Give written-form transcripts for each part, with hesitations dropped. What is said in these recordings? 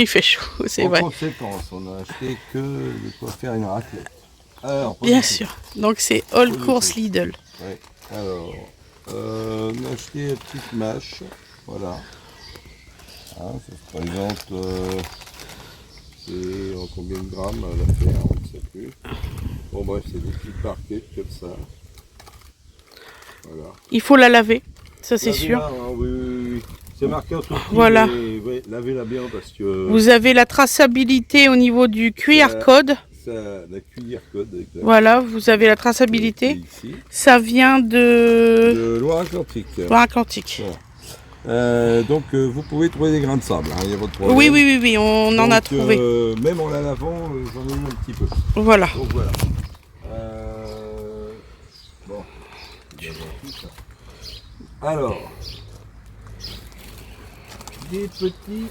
Il fait chaud, c'est vrai. En conséquence, on a acheté que de quoi faire une raclette. Alors, Bien sûr. Donc c'est All Course Lidl. Ouais. Alors, on a acheté une petite mâche. Voilà. Hein, ça se présente. C'est en combien de grammes à la faire, on ne sait plus. Bon bref, c'est des petites barquettes comme ça. Voilà. Il faut la laver, ça c'est Lavez-la, sûr. hein, oui, oui, oui. C'est marqué en tout petit, Voilà. mais ouais, lavez-la bien parce que... Vous avez la traçabilité au niveau du QR code. Ça, la QR code, exact. Voilà, vous avez la traçabilité. Ici, Ça vient de Loire-Atlantique. Loire-Atlantique. Voilà. Donc vous pouvez trouver des grains de sable, il n'y a pas de problème. Oui, oui, oui, oui, on en a trouvé. Même en la lavant, j'en ai eu un petit peu. Voilà. Donc voilà. Bon. Alors, des petits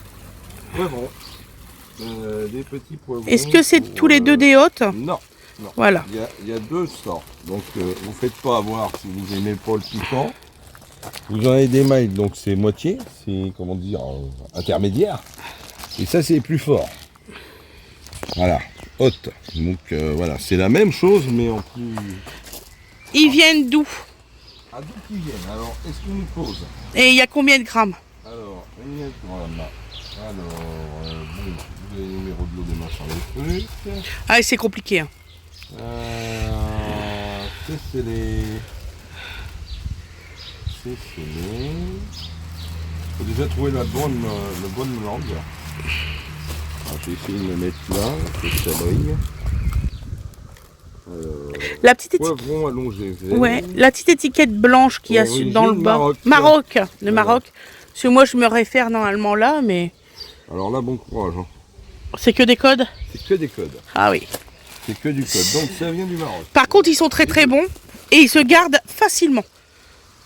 poivrons. Est-ce que c'est tous les deux des hôtes? Non. Non. Voilà. Il y a deux sortes. Donc vous ne faites pas avoir si vous n'aimez pas le piquant. Vous en avez des mailles, donc c'est moitié, c'est comment dire, intermédiaire. Et ça c'est plus fort. Voilà, haute. Donc voilà, c'est la même chose mais en plus. Ils viennent d'où? Ah, d'où ils viennent? Alors, est-ce qu'on nous pose? Et il y a combien de grammes? Alors, combien de grammes? Alors, bon, vous avez le numéro de l'eau des machins, les trucs. Ah, c'est compliqué. Hein. C'est les. Il faut déjà trouver la bonne langue. Alors, j'ai essayé de me mettre là, que ça brille. La petite poivron allongé vert. Ouais, la petite étiquette blanche qu'il y a dans le bas. Maroc. Le Maroc. Parce que moi je me réfère normalement là, mais... Alors là, bon courage. Hein. C'est que des codes? C'est que des codes. Ah oui. C'est que du code. Donc ça vient du Maroc. Par contre, ils sont très très bons et ils se gardent facilement.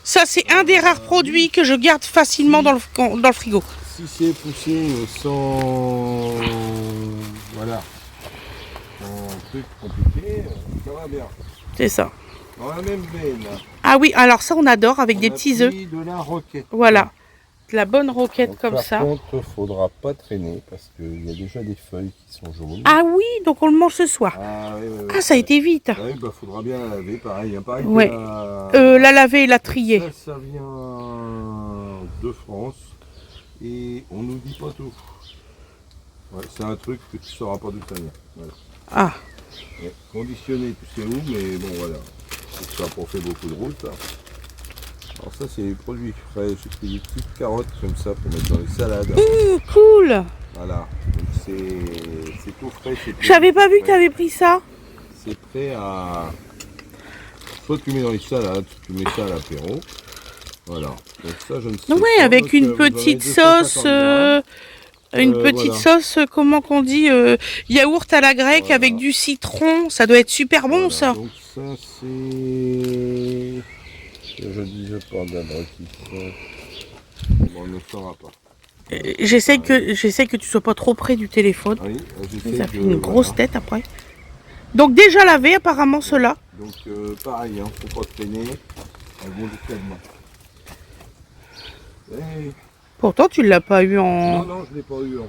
Ça, c'est un des rares produits que je garde facilement dans le frigo. Si c'est poussé sans... Voilà. Un truc compliqué, ça va bien. C'est ça. Dans la même veine. Ah oui, alors ça, on adore avec des petits œufs. De la roquette. Voilà. De la bonne roquette. Donc, comme par ça. Par contre, il ne faudra pas traîner parce qu'il y a déjà des feuilles qui sont jaunes. Ah oui, donc on le mange ce soir. Ah, oui, oui, ah ça a été vite. Oui, bah, faudra bien la laver, pareil. Hein, pareil ouais. La laver et la trier. Ça vient de France et on nous dit pas tout. Ouais, c'est un truc que tu ne sauras pas d'où ça vient. Voilà. Ah. Ouais, conditionné, tu sais où, mais bon voilà. Ça n'a pas fait beaucoup de route. Hein. Alors ça c'est les produits frais, j'ai pris des petites carottes comme ça pour mettre dans les salades. Cool. Voilà, donc c'est tout frais. J'avais pas vu que tu avais pris ça. C'est prêt à... Soit tu mets dans les salades, tu mets ça à l'apéro. Voilà, donc ça je ne sais ouais, pas. avec donc, une petite sauce... sauce, comment qu'on dit, yaourt à la grecque voilà. Avec du citron, ça doit être super bon voilà, ça. Donc ça c'est... Je disais pas d'abrutis. Bon, on ne saura pas. J'essaie que tu sois pas trop près du téléphone. Oui, ça fait une grosse tête après. Donc déjà lavé apparemment ceux-là. Donc pareil, hein, faut pas traîner. Elles vont jusqu'à demain. Hey. Pourtant tu l'as pas eu en... Non, non, je l'ai pas eu en...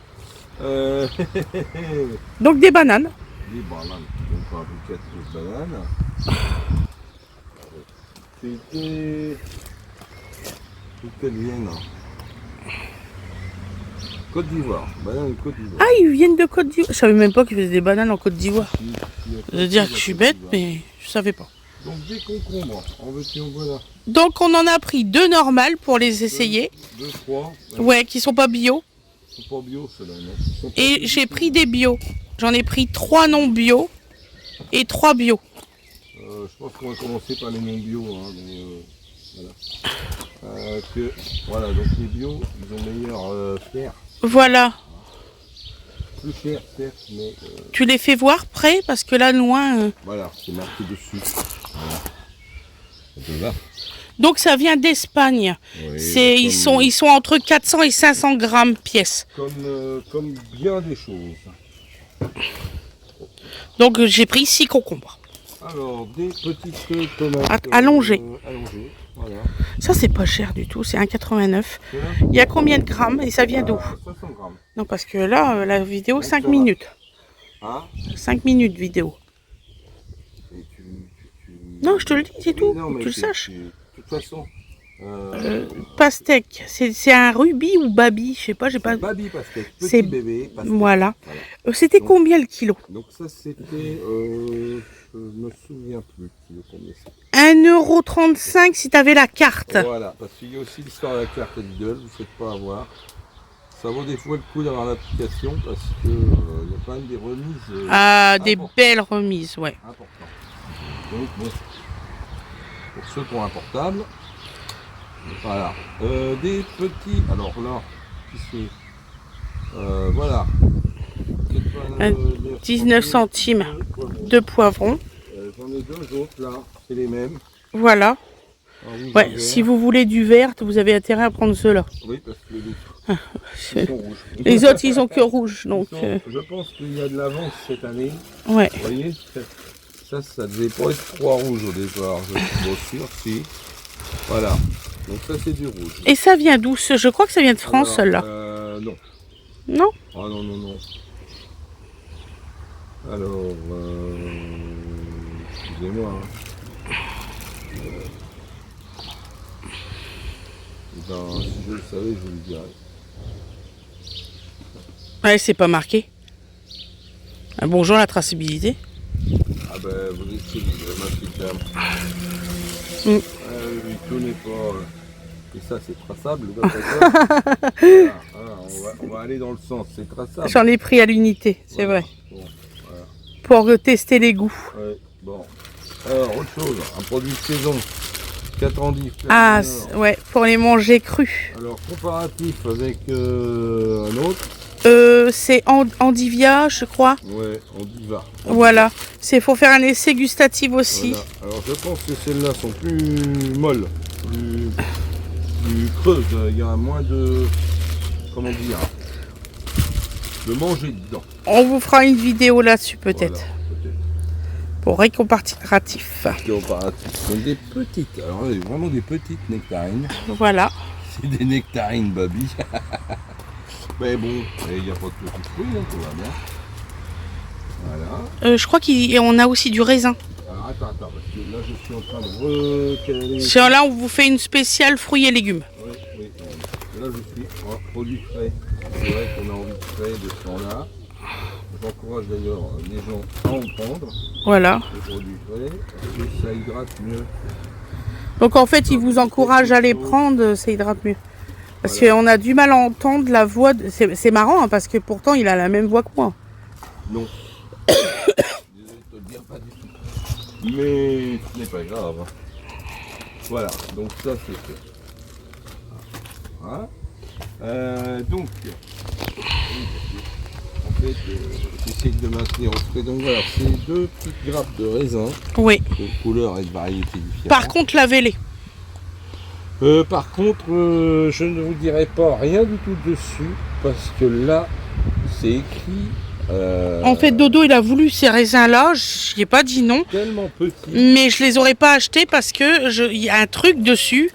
Donc des bananes. Des bananes. Donc un bouquet de bananes. C'était... D'où qu'elles viennent? Côte d'Ivoire. Bananes de Côte d'Ivoire. Ah, ils viennent de Côte d'Ivoire. Je savais même pas qu'ils faisaient des bananes en Côte d'Ivoire. Je veux dire que je suis bête, mais je savais pas. Donc des concombres. En veux-tu, en voilà. Donc on en a pris 2 normales pour les essayer. 2, 3. Ouais, qui sont pas bio. Ils sont pas bio ceux-là, non. Et j'ai pris des bio. J'en ai pris 3 non bio et 3 bio. Je pense qu'on va commencer par les non bio. Hein, voilà. Voilà, donc les bio, ils ont meilleur fer. Voilà. Plus cher, certes, mais... Tu les fais voir près parce que là, loin... Voilà, c'est marqué dessus. Voilà. Donc ça vient d'Espagne. Oui, ils sont entre 400 et 500 grammes pièce. Comme bien des choses. Donc j'ai pris 6 concombres. Alors, des petites tomates allongées. Voilà. Ça, c'est pas cher du tout, c'est 1,89. Il y a combien de grammes et ça vient d'où? 500 grammes. Non, parce que là, la vidéo, Donc, 5 ça va. minutes. Hein? 5 minutes vidéo. Et Non, je te le dis, c'est tout, non, pour que mais tu le saches. de toute façon, Pastèque, c'est un rubis ou babi, je sais pas, j'ai c'est pas... baby pastèque, C'est... petit bébé pastèque. Voilà. Voilà. C'était Donc- combien le kilo? Donc ça c'était, je me souviens plus combien c'est. 1,35 € si t'avais la carte. Voilà, parce qu'il y a aussi l'histoire de la carte Lidl, vous ne faites pas avoir. Ça vaut des fois le coup d'avoir l'application parce que il y a quand même des remises Ah, des importantes. belles remises, ouais. Donc bon, pour ceux qui ont un portable, voilà. Des petits, alors là, qui c'est voilà. 19 centimes de poivrons. J'en ai deux autres là, c'est les mêmes. Voilà. En Ouais, vert. si vous voulez du vert, vous avez intérêt à prendre ceux-là. Oui, parce que ils sont rouges. Les autres, ils ont que rouge, donc... Je pense qu'il y a de l'avance cette année. Ouais. Vous voyez, ça devait pas être 3 rouges au départ, je suis pas sûr, si. Voilà, donc ça c'est du rouge. Et ça vient d'où? Je crois que ça vient de France, Alors, celle-là. non. Non? Ah non, non, non. Alors, excusez-moi. Hein. Ben, si je le savais, je vous le dirais. Ouais, c'est pas marqué. Ah, bonjour la traçabilité. Ah ben, vous laissez ma petite dame. Mm. Oui, tout n'est pas... Et ça, c'est traçable. Voilà, on va aller dans le sens, c'est traçable. J'en ai pris à l'unité, c'est Voilà. vrai. Bon, voilà. Pour tester les goûts. Ouais, bon. Alors, autre chose, un produit de saison. 4 ans d'if. Ah, ouais, pour les manger crus. Alors, comparatif avec un autre. C'est Andivia, je crois. Ouais, on dit va. Voilà. C'est faut faire un essai gustatif aussi. Voilà. Alors, je pense que celles-là sont plus molles, plus creuses. Il y a moins de... Comment dire? De manger dedans. On vous fera une vidéo là-dessus peut-être. Voilà, peut-être. Pour récomparatif. Comparatif. Donc des petites, alors là, vraiment des petites nectarines. Voilà. C'est des nectarines, baby. Mais bon, il n'y a pas de petits fruits, hein, tout va bien. Voilà. Je crois qu'on a aussi du raisin. Alors attends, parce que là je suis en train de recaler. Sur là, on vous fait une spéciale fruits et légumes. Oui, oui. Là je suis en produit frais. C'est vrai qu'on a envie de frais de ce temps-là. J'encourage d'ailleurs les gens à en prendre. Voilà. Les produits frais, parce que ça hydrate mieux. Donc en fait, ils vous encouragent à les prendre, ça hydrate mieux. Parce qu'on a du mal à entendre la voix. C'est marrant, hein, parce que pourtant, il a la même voix que moi. Non. Désolé de te le dire, pas du tout. Mais ce n'est pas grave. Voilà, donc ça c'est fait. Voilà. Donc, en fait, j'essaie de maintenir au frais. Donc voilà, c'est 2 petites grappes de raisin, Oui. de couleurs et de variétés différentes. Par contre, lavez-les. Par contre, je ne vous dirai pas rien du tout dessus, parce que là, c'est écrit... En fait, Dodo, il a voulu ces raisins-là. Je n'y ai pas dit non. tellement petit. Mais je les aurais pas achetés parce que il y a un truc dessus.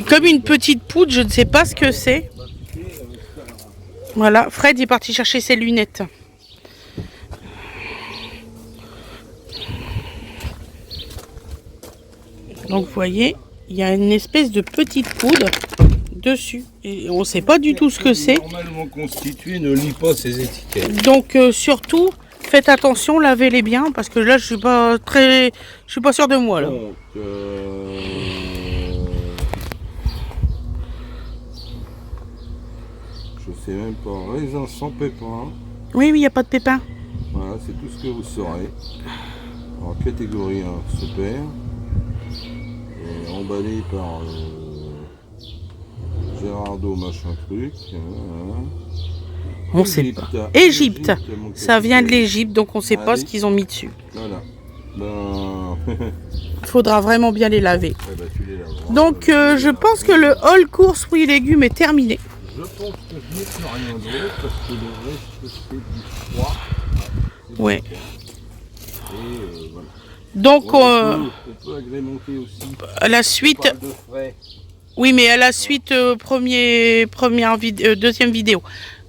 Comme une petite poudre, je ne sais pas ce que c'est. Voilà, Fred est parti chercher ses lunettes. Donc vous voyez, il y a une espèce de petite poudre dessus. Et on ne sait pas du tout ce que c'est. Normalement constitué, ne lit pas ces étiquettes. Donc surtout, faites attention, lavez-les bien parce que là je suis pas sûr de moi là. Donc, je sais même pas, raisin sans pépins. Oui, il n'y a pas de pépins. Voilà, c'est tout ce que vous saurez. Alors, catégorie 1, super. Et emballé par Gérardo machin truc. Voilà. On sait pas. Égypte. Ça vient de l'Égypte, donc on ne sait pas ce qu'ils ont mis dessus. Voilà. Ben... Il faudra vraiment bien les laver. eh ben, tu les laveras. Donc je pense que le haul course fruits et légumes est terminé. Je pense que je n'ai plus rien d'autre parce que le reste c'est du froid. Ouais. Et voilà. Donc On peut agrémenter aussi. à la suite, On parle de frais. oui mais à la suite deuxième vidéo.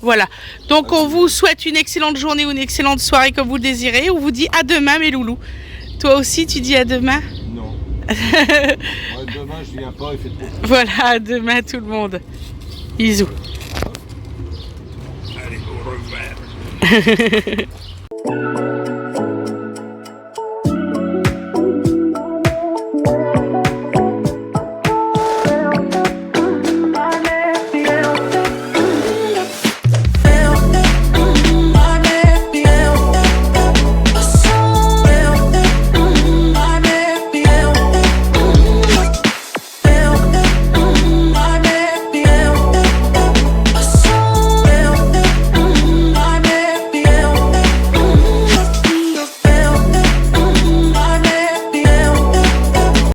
Voilà. Donc on vous souhaite une excellente journée ou une excellente soirée comme vous le désirez. On vous dit à demain mes loulous. Toi aussi tu dis à demain? Non. Ouais, demain je viens pas, il fait trop. Voilà, à demain tout le monde. Bisous. Allez, au revoir.